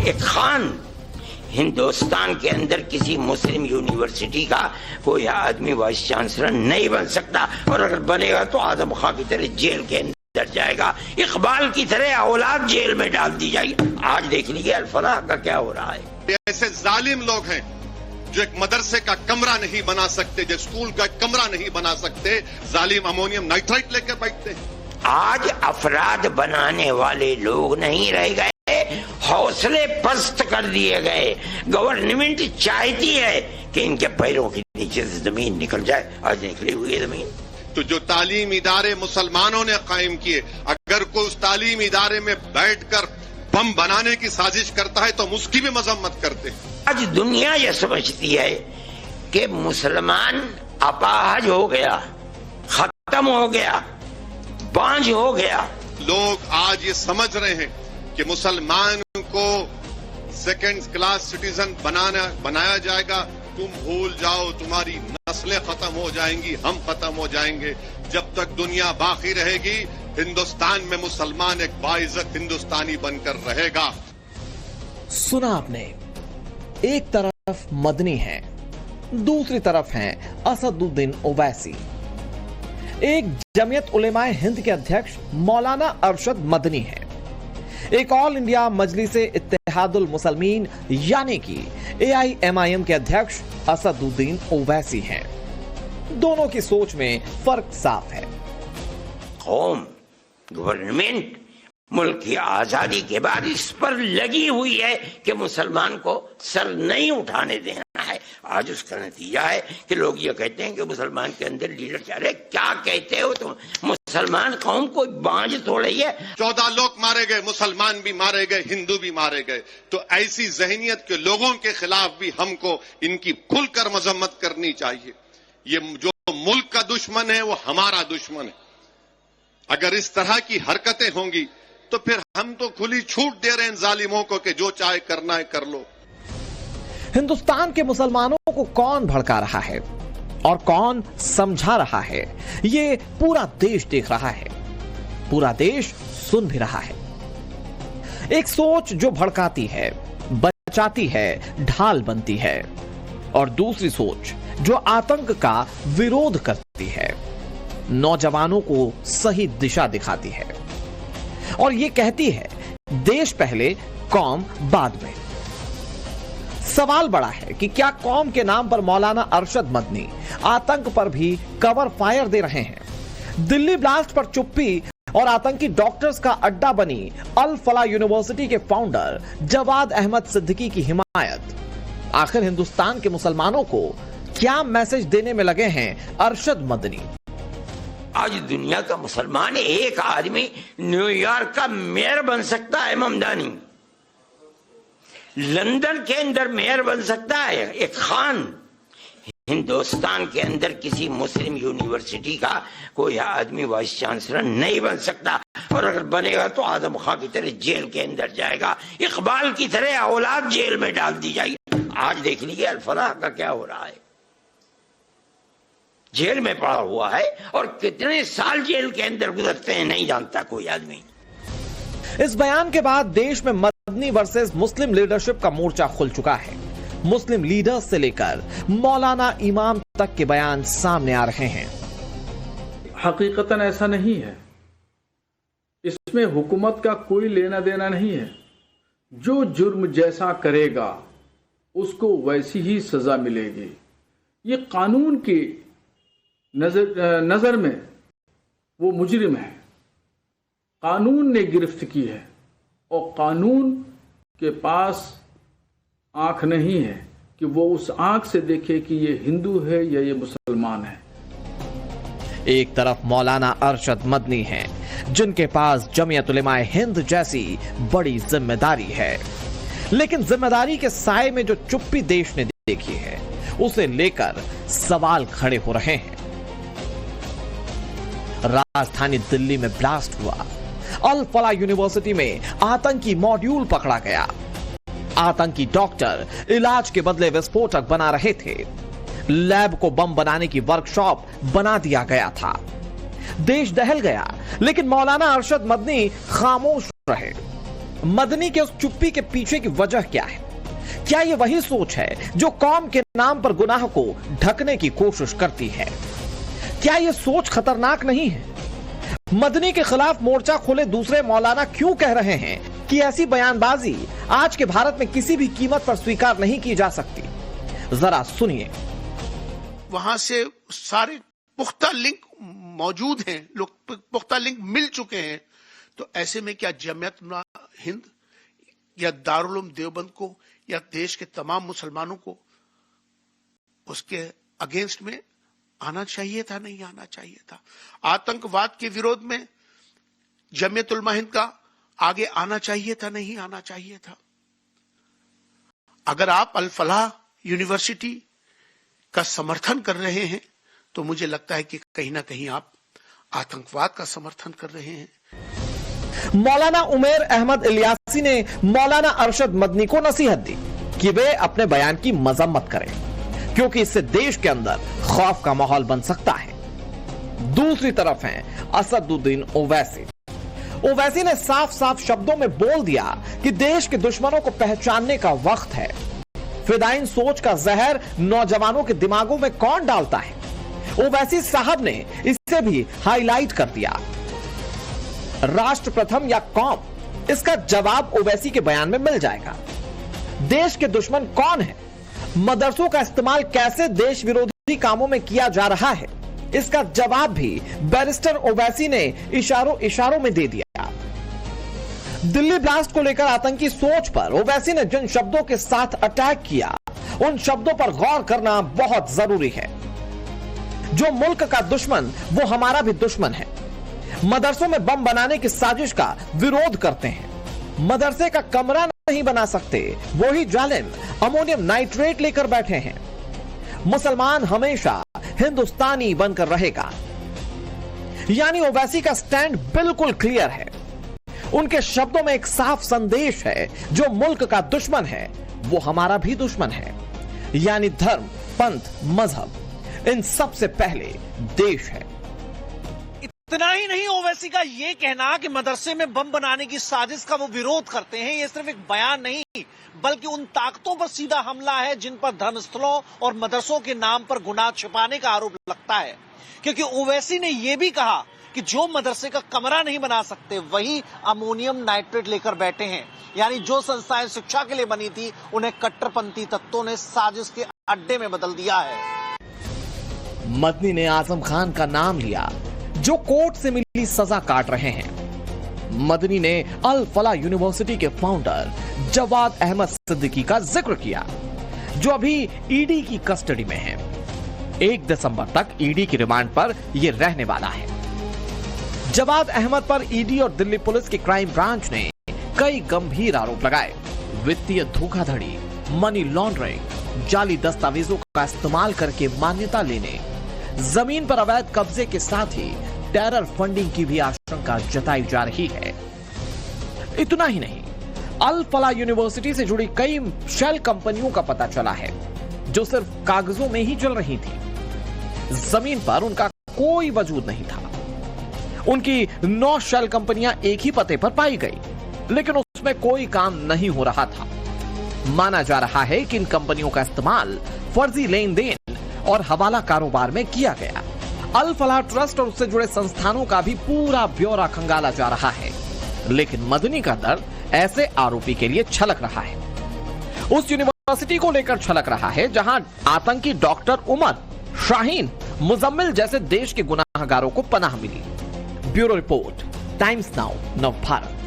एक खान हिंदुस्तान के अंदर किसी मुस्लिम यूनिवर्सिटी का कोई आदमी वाइस चांसलर नहीं बन सकता, और अगर बनेगा तो आजम खां की तरह जेल के अंदर जाएगा, इकबाल की तरह औलाद जेल में डाल दी जाएगी। आज देख लीजिए अल-फलाह का क्या हो रहा है। ऐसे जालिम लोग हैं जो एक मदरसे का कमरा नहीं बना सकते, जो स्कूल का कमरा नहीं बना सकते, जालिम अमोनियम नाइट्राइट लेकर बैठते हैं। आज अफराद बनाने वाले लोग नहीं रह गए, हौसले पस्त कर दिए गए। गवर्नमेंट चाहती है कि इनके पैरों के नीचे से जमीन निकल जाए, आज निकली हुई है जमीन। तो जो तालीम इदारे मुसलमानों ने कायम किए, अगर कोई उस तालीम इदारे में बैठकर बम बनाने की साजिश करता है तो हम उसकी भी मजम्मत करते हैं। आज दुनिया यह समझती है कि मुसलमान अपाहज हो गया, खत्म हो गया, बांझ हो गया। लोग आज ये समझ रहे हैं कि मुसलमान को सेकंड क्लास सिटीजन बनाया जाएगा। तुम भूल जाओ, तुम्हारी नस्लें खत्म हो जाएंगी, हम खत्म हो जाएंगे। जब तक दुनिया बाकी रहेगी, हिंदुस्तान में मुसलमान एक बाइज्जत हिंदुस्तानी बनकर रहेगा। सुना आपने, एक तरफ मदनी है, दूसरी तरफ हैं असदुद्दीन ओवैसी। एक जमीयत उलेमाए हिंद के अध्यक्ष मौलाना अरशद मदनी हैं, एक ऑल इंडिया मजलिसे इत्तेहादुल मुसलमीन यानी कि AIMIM के अध्यक्ष असदुद्दीन ओवैसी हैं। दोनों की सोच में फर्क साफ है। कौम, गवर्नमेंट मुल्क की आजादी के बाद इस पर लगी हुई है कि मुसलमान को सर नहीं उठाने देना है। आज उसका नतीजा है कि लोग ये कहते हैं कि मुसलमान के अंदर लीडर क्या रहे। क्या कहते हो तुम? मुसलमान कौम कोई बांझ थोड़ी है। 14 लोग मारे गए, मुसलमान भी मारे गए, हिंदू भी मारे गए। तो ऐसी जहनियत के लोगों के खिलाफ भी हमको इनकी खुलकर मजम्मत करनी चाहिए। ये जो मुल्क का दुश्मन है वो हमारा दुश्मन है। अगर इस तरह की हरकतें होंगी तो फिर हम तो खुली छूट दे रहे हैं जालिमों को कि जो चाहे करना है कर लो। हिंदुस्तान के मुसलमानों को कौन भड़का रहा है और कौन समझा रहा है, ये पूरा देश देख रहा है, पूरा देश सुन भी रहा है। एक सोच जो भड़काती है, बचाती है, ढाल बनती है, और दूसरी सोच जो आतंक का विरोध करती है, नौजवानों को सही दिशा दिखाती है और ये कहती है देश पहले, कौम बाद में। सवाल बड़ा है कि क्या कौम के नाम पर मौलाना अरशद मदनी आतंक पर भी कवर फायर दे रहे हैं? दिल्ली ब्लास्ट पर चुप्पी और आतंकी डॉक्टर्स का अड्डा बनी अल फलाह यूनिवर्सिटी के फाउंडर जवाद अहमद सिद्दीकी की हिमायत। आखिर हिंदुस्तान के मुसलमानों को क्या मैसेज देने में लगे हैं अरशद मदनी? आज दुनिया का मुसलमान एक आदमी न्यूयॉर्क का मेयर बन सकता है, ममदानी लंदन के अंदर मेयर बन सकता है, एक खान हिंदुस्तान के अंदर किसी मुस्लिम यूनिवर्सिटी का कोई आदमी वाइस चांसलर नहीं बन सकता, और अगर बनेगा तो आजम खां की तरह जेल के अंदर जाएगा, इकबाल की तरह औलाद जेल में डाल दी जाएगी। आज देख लीजिए अल-फलाह का क्या हो रहा है। जेल में पड़ा हुआ है और कितने साल जेल के अंदर गुजरते हैं नहीं जानता कोई आदमी। इस बयान के बाद देश में मदनी वर्सेस मुस्लिम लीडरशिप का मोर्चा खुल चुका है। मुस्लिम लीडर्स से लेकर मौलाना इमाम तक के बयान सामने आ रहे हैं। हकीकतन ऐसा नहीं है, इसमें हुकूमत का कोई लेना देना नहीं है। जो जुर्म जैसा करेगा उसको वैसी ही सजा मिलेगी। ये कानून की नजर में वो मुजरिम है, कानून ने गिरफ्त की है और कानून के पास आंख नहीं है कि वो उस आंख से देखे कि ये हिंदू है या ये मुसलमान है। एक तरफ मौलाना अरशद मदनी हैं, जिनके पास जमीयत उलेमाए हिंद जैसी बड़ी जिम्मेदारी है, लेकिन जिम्मेदारी के साए में जो चुप्पी देश ने देखी है उसे लेकर सवाल खड़े हो रहे हैं। राजधानी दिल्ली में ब्लास्ट हुआ, अल फलाह यूनिवर्सिटी में आतंकी मॉड्यूल पकड़ा गया, आतंकी डॉक्टर इलाज के बदले विस्फोटक बना रहे थे, लैब को बम बनाने की वर्कशॉप बना दिया गया था। देश दहल गया, लेकिन मौलाना अरशद मदनी खामोश रहे। मदनी के उस चुप्पी के पीछे की वजह क्या है? क्या ये वही सोच है जो कौम के नाम पर गुनाह को ढकने की कोशिश करती है? क्या ये सोच खतरनाक नहीं है? मदनी के खिलाफ मोर्चा खोले दूसरे मौलाना क्यों कह रहे हैं कि ऐसी बयानबाजी आज के भारत में किसी भी कीमत पर स्वीकार नहीं की जा सकती? जरा सुनिए। वहां से सारे पुख्ता लिंक मौजूद हैं, लोग पुख्ता लिंक मिल चुके हैं, तो ऐसे में क्या जमीयत हिंद या दारुल उलूम देवबंद को या देश के तमाम मुसलमानों को उसके अगेंस्ट में आना चाहिए था? नहीं आना चाहिए था। आतंकवाद के विरोध में जमीयत उलमा हिंद का आगे आना चाहिए था? नहीं आना चाहिए था। अगर आप अल फलाह यूनिवर्सिटी का समर्थन कर रहे हैं तो मुझे लगता है कि कहीं ना कहीं आप आतंकवाद का समर्थन कर रहे हैं। मौलाना उमेर अहमद इलियासी ने मौलाना अरशद मदनी को नसीहत दी कि वे अपने बयान की मजम्मत करें, क्योंकि इससे देश के अंदर खौफ का माहौल बन सकता है। दूसरी तरफ हैं असदुद्दीन ओवैसी। ओवैसी ने साफ साफ शब्दों में बोल दिया कि देश के दुश्मनों को पहचानने का वक्त है। फिदाइन सोच का जहर नौजवानों के दिमागों में कौन डालता है? ओवैसी साहब ने इसे भी हाईलाइट कर दिया। राष्ट्र प्रथम या कौम, इसका जवाब ओवैसी के बयान में मिल जाएगा। देश के दुश्मन कौन है? मदरसों का इस्तेमाल कैसे देश विरोधी कामों में किया जा रहा है, इसका जवाब भी बैरिस्टर ओवैसी ने इशारों इशारों में दे दिया। दिल्ली ब्लास्ट को लेकर आतंकी सोच पर ओवैसी ने जिन शब्दों के साथ अटैक किया, उन शब्दों पर गौर करना बहुत जरूरी है। जो मुल्क का दुश्मन वो हमारा भी दुश्मन है। मदरसों में बम बनाने की साजिश का विरोध करते हैं। मदरसे का कमरा नहीं बना सकते, वही जालिम अमोनियम नाइट्रेट लेकर बैठे हैं। मुसलमान हमेशा हिंदुस्तानी बनकर रहेगा। यानी ओवैसी का स्टैंड बिल्कुल क्लियर है। उनके शब्दों में एक साफ संदेश है, जो मुल्क का दुश्मन है वो हमारा भी दुश्मन है। यानी धर्म, पंथ, मजहब, इन सबसे पहले देश है। इतना ही नहीं, ओवैसी का ये कहना कि मदरसे में बम बनाने की साजिश का वो विरोध करते हैं, ये सिर्फ एक बयान नहीं बल्कि उन ताकतों पर सीधा हमला है जिन पर धर्मस्थलों और मदरसों के नाम पर गुनाह छिपाने का आरोप लगता है। क्योंकि ओवैसी ने यह भी कहा कि जो मदरसे का कमरा नहीं बना सकते वही अमोनियम नाइट्रेट लेकर बैठे हैं। यानी जो संस्थाएं शिक्षा के लिए बनी थी उन्हें कट्टरपंथी तत्वों ने साजिश के अड्डे में बदल दिया है। मदनी ने आजम खान का नाम लिया, जो कोर्ट से मिली सजा काट रहे हैं। मदनी ने अल फलाह यूनिवर्सिटी के फाउंडर जवाद अहमद सिद्दीकी का जिक्र किया, जो अभी ईडी की कस्टडी में है। 1 दिसंबर तक ईडी की रिमांड पर यह रहने वाला है। जवाद अहमद पर ईडी और दिल्ली पुलिस की क्राइम ब्रांच ने कई गंभीर आरोप लगाए। वित्तीय धोखाधड़ी, मनी लॉन्ड्रिंग, जाली दस्तावेजों का इस्तेमाल करके मान्यता लेने, जमीन पर अवैध कब्जे के साथ ही टेरर फंडिंग की भी आशंका जताई जा रही है। इतना ही नहीं, अल फलाह यूनिवर्सिटी से जुड़ी कई शेल कंपनियों का पता चला है, जो सिर्फ कागजों में ही चल रही थी। जमीन पर उनका कोई वजूद नहीं था। उनकी 9 शेल कंपनियां एक ही पते पर पाई गई, लेकिन उसमें कोई काम नहीं हो रहा था। माना जा रहा है कि इन कंपनियों का इस्तेमाल फर्जी लेन देन और हवाला कारोबार में किया गया। अल फलाह ट्रस्ट और उससे जुड़े संस्थानों का भी पूरा ब्यौरा खंगाला जा रहा है, लेकिन मदनी का दर्द ऐसे आरोपी के लिए छलक रहा है। उस यूनिवर्सिटी को लेकर छलक रहा है जहां आतंकी डॉक्टर उमर, शाहीन, मुजम्मिल जैसे देश के गुनाहगारों को पनाह मिली। ब्यूरो रिपोर्ट, टाइम्स नाउ, नव भारत।